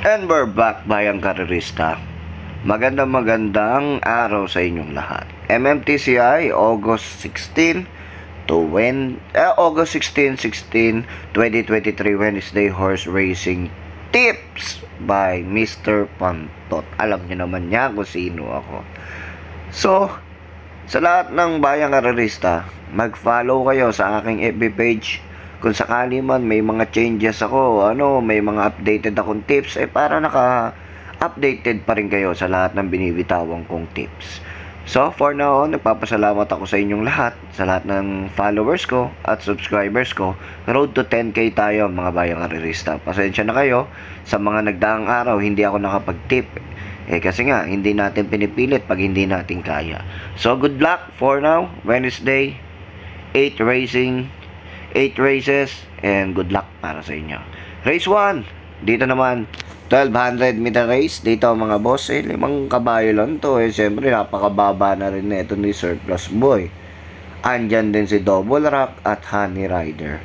And we're back, bayang karerista. Magandang araw sa inyong lahat. MMTCI August 16 2023 Wednesday Horse Racing Tips by Mr. Pantot. Alam niyo naman niya kung sino ako. So, sa lahat ng bayang karerista, mag-follow kayo sa aking FB page. Kung sakali man may mga changes ako, may mga updated akong tips, para naka-updated pa rin kayo sa lahat ng binibitawan kong tips. So, for now, nagpapasalamat ako sa inyong lahat, sa lahat ng followers ko at subscribers ko. Road to 10K tayo, mga bayang karerista. Pasensya na kayo, sa mga nagdaang araw, hindi ako nakapag-tip. Kasi nga, hindi natin pinipilit pag hindi natin kaya. So, good luck for now, Wednesday, 8 races, and good luck para sa inyo. Race 1, dito naman, 1200 meter race. Dito mga boss, 5 kabayo lang to. Siyempre, napakababa na rin ito ni Surplus Boy. Andyan din si Double Rock at Honey Rider.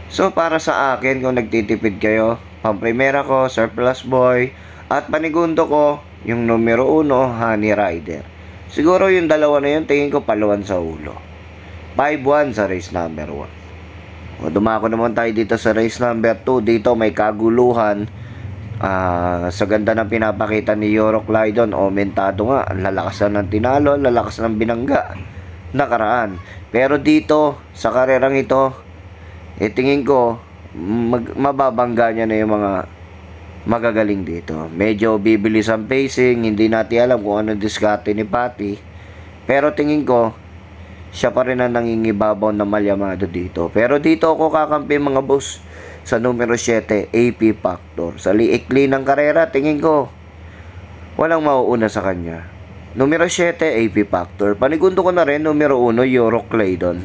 So, para sa akin, kung nagtitipid kayo, pamprimera ko, Surplus Boy, at panigundo ko, yung numero 1, Honey Rider. Siguro yung dalawa na yun, tingin ko paluan sa ulo. 5-1 sa race number 1. Dumako naman tayo dito sa race number 2. Dito may kaguluhan. Sa ganda ng pinapakita ni Euroclydon, mentado nga. Ang lalakas na ng tinalo, lalakas ng binangga nakaraan. Pero dito, sa karerang ito, tingin ko, mababangga niya na yung mga magagaling dito. Medyo bibilis ang pacing. Hindi natin alam kung ano diskarte ni Patty. Pero tingin ko, siya pa rin ang nangingibabaw na malyamado dito. Pero dito ako kakampi mga boss sa numero 7, AP Factor. Sa liikli ng karera, tingin ko walang mauuna sa kanya. Numero 7, AP Factor. Panigundo ko na rin, numero 1, Euroclydon.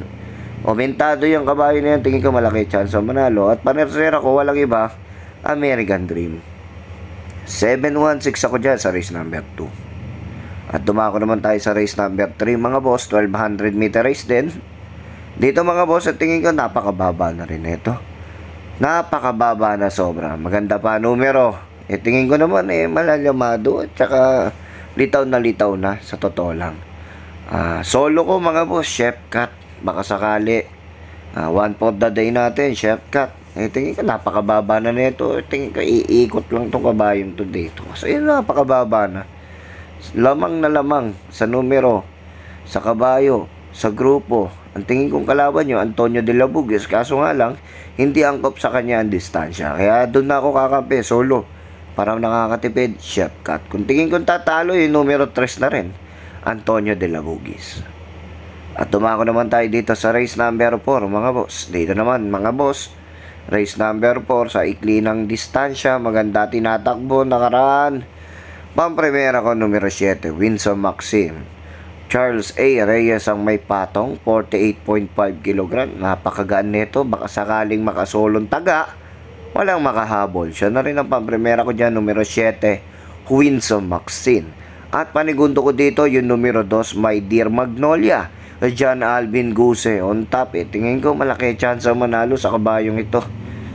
Mentado yung kabayo na yan, tingin ko malaki chance ang manalo. At panersera ko, walang iba, American Dream. 7-1-6 ako dyan sa race number 2. At dumako naman tayo sa race number 3 mga boss, 1200 meter race din. Dito mga boss, at tingin ko napakababa na rin ito. Napakababa na sobra. Maganda pa numero. Tingin ko naman malalamado at saka litaw na sa totoo lang. Solo ko mga boss, Chef Cat. Baka sakali. One for the day natin, Chef Cat. Tingin ko napakababa na nito. Tingin ko iikot lang tong kabayong to dito. Kasi napakababa na. Lamang na lamang sa numero, sa kabayo, sa grupo. Ang tingin kong kalaban nyo, Antonio de la Bugis. Kaso nga lang, hindi angkop sa kanya ang distansya. Kaya doon na ako kakampi, solo. Parang nakakatipid, Chef Cat. Kung tingin kong tatalo, yung numero 3 na rin, Antonio de la Bugis. At dumako naman tayo dito sa race number 4, mga boss. Dito naman, mga boss, race number 4, sa ikli ng distansya, maganda tinatakbo, nakaraan. Pamprimera ko numero 7, Winsome Maxim. Charles A. Reyes ang may patong, 48.5 kg. Napakagaan nito, baka sakaling makasolong taga, walang makahabol. Siya na rin ang pamprimera ko dyan, numero 7, Winsome Maxim. At panigundo ko dito, yung numero 2, My Dear Magnolia, John Alvin Guse on top. Tingin ko malaki chance manalo sa kabayong ito,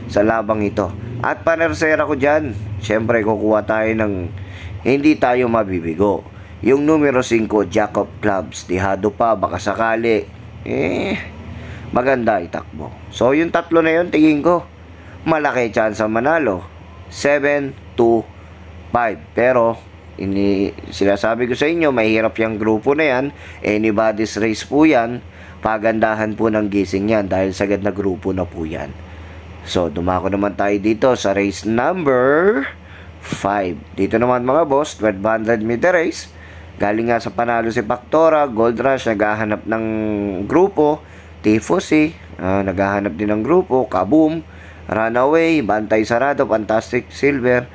sa labang ito. At panersera ko dyan, syempre kukuha tayo ng hindi tayo mabibigo. Yung numero 5, Jacob Clubs, dihado pa, baka sakali. Maganda itakbo. So, yung tatlo na yun, tingin ko, malaki chance ang manalo. 7-2-5. Pero, sinasabi ko sa inyo, mahirap yung grupo na yan. Anybody's race po yan. Pagandahan po ng gising yan dahil sagad na grupo na po yan. So, dumako naman tayo dito sa race number 5. Dito naman mga boss, 1200 meter race. Galing nga sa panalo si Factora, Gold Rush, naghahanap ng grupo. Tifosi, naghahanap din ng grupo. Kaboom, Runaway, Bantay Sarado, Fantastic Silver,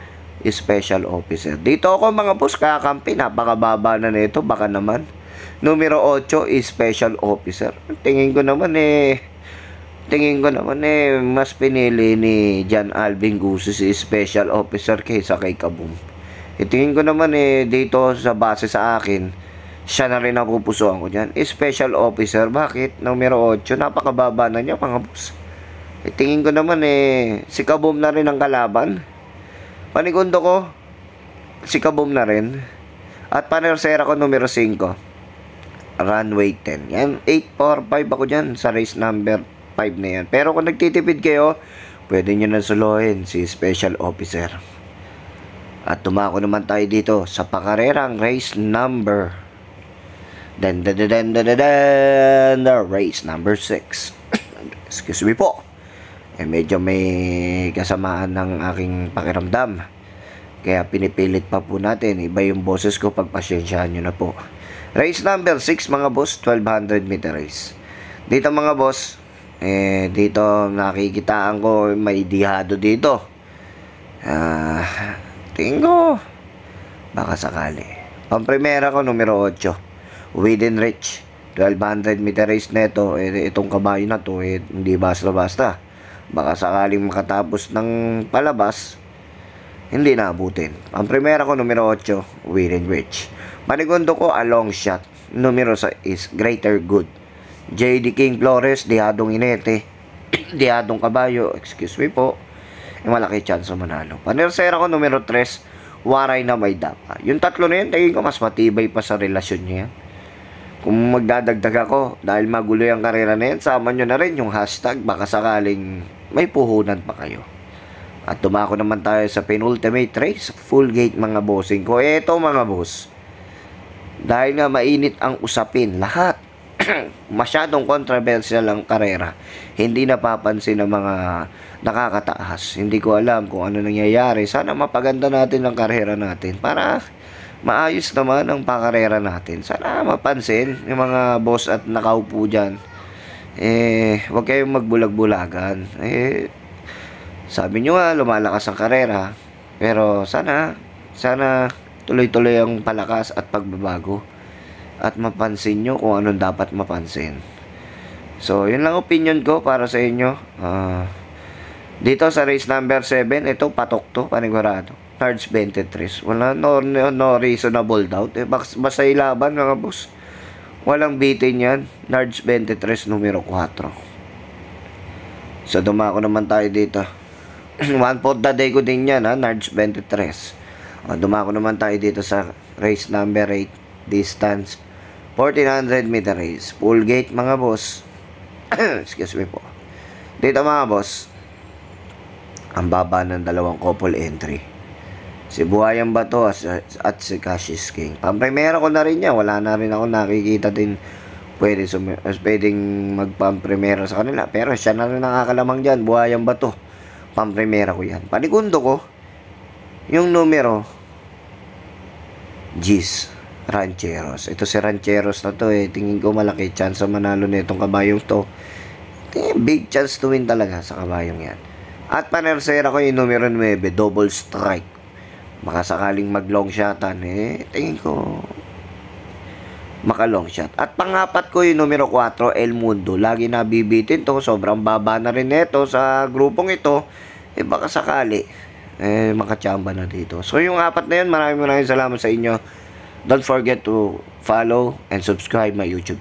Special Officer. Dito ako mga boss, kakampi. Napakababa na nito, baka naman. Numero 8, Special Officer. Tingin ko naman mas pinili ni John Alvin Guse si Special Officer kaysa kay Kaboom. Tingin ko naman dito sa base sa akin, siya na rin ang pupusuan ko dyan. Special Officer, bakit? Numero 8, napakababa na niya mga boss. Tingin ko naman si Kaboom na rin ang kalaban. Panigundo ko, si Kaboom na rin. At panersera ko numero 5. Runway 10. Yan, 845 ako dyan sa race number 5 na yan. Pero kung nagtitipid kayo, pwede nyo na suluhin si Special Officer. At tumako naman tayo dito sa pakarerang race number race number 6. Excuse me po. Medyo may kasamaan ng aking pakiramdam. Kaya pinipilit pa po natin. Iba yung boses ko, pagpasensyahan nyo na po. Race number 6 mga boss, 1200 meter race. Dito mga boss, dito nakikitaan ko may dihado dito. Tingin ko baka sakali. Pamprimera ko numero 8, Within Reach. 1200 meter race neto. Itong kabayo na to, hindi basta-basta. Baka sakaling makatapos ng palabas, hindi naabutin. Pamprimera ko numero 8, Within Reach. Panigundo ko, a long shot. Numero 6 is Greater Good. JD King Flores, dihadong inete. Dihadong kabayo, excuse me po. Malaki chance manalo. Panersera ko numero 3, Waray na May Dapa. Yung tatlo na yun, tingin ko mas matibay pa sa relasyon niya. Kung magdadagdag ako, dahil magulo yung karera na yan, sama nyo na rin yung hashtag, baka sakaling may puhunan pa kayo. At tumako naman tayo sa penultimate race, full gate mga bossing ko. Eto mga boss, dahil nga mainit ang usapin, lahat masyadong controversial ang karera, hindi napapansin ng mga nakakataas. Hindi ko alam kung ano nangyayari. Sana mapaganda natin ang karera natin para maayos naman ang pakarera natin. Sana mapansin yung mga boss at nakaupo dyan. Huwag kayong magbulag-bulagan. Sabi nyo nga, lumalakas ang karera. Pero sana tuloy-tuloy ang palakas at pagbabago. At mapansin nyo kung anong dapat mapansin. So, yun lang opinion ko para sa inyo. Dito sa race number 7, ito patok to, panigurado. Nards 23. Wala, no reasonable doubt. Basta ilaban mga boss. Walang bitin yan. Nards 23, numero 4. So, dumako naman tayo dito. One for the day ko din yan, ha? Nards 23. Dumako naman tayo dito sa race number 8. Distance 1400 meter race. Full gate mga boss. Excuse me po. Dito mga boss, ang baba ng dalawang couple entry. Si Buhayan Bato at si Cassius King. Pamprimera ko na rin yan. Wala na rin ako nakikita din pwedeng magpamprimera sa kanila. Pero siya na rin nakakalamang dyan. Buhayan Bato. Pamprimera ko yan. Panigundo ko, yung numero G's. Rancheros. Ito si Rancheros na to tingin ko malaki chance manalo na itong kabayong to. Big chance to win talaga sa kabayong yan. At panersera ko yung numero 9, Double Strike. Baka sakaling mag long shotan tingin ko maka long shot. At pangapat ko yung numero 4, El Mundo. Lagi nabibitin to. Sobrang baba na rin ito sa grupong ito. Baka sakali makachamba na dito. So yung apat na yun, maraming salamat sa inyo. Don't forget to follow and subscribe my YouTube channel.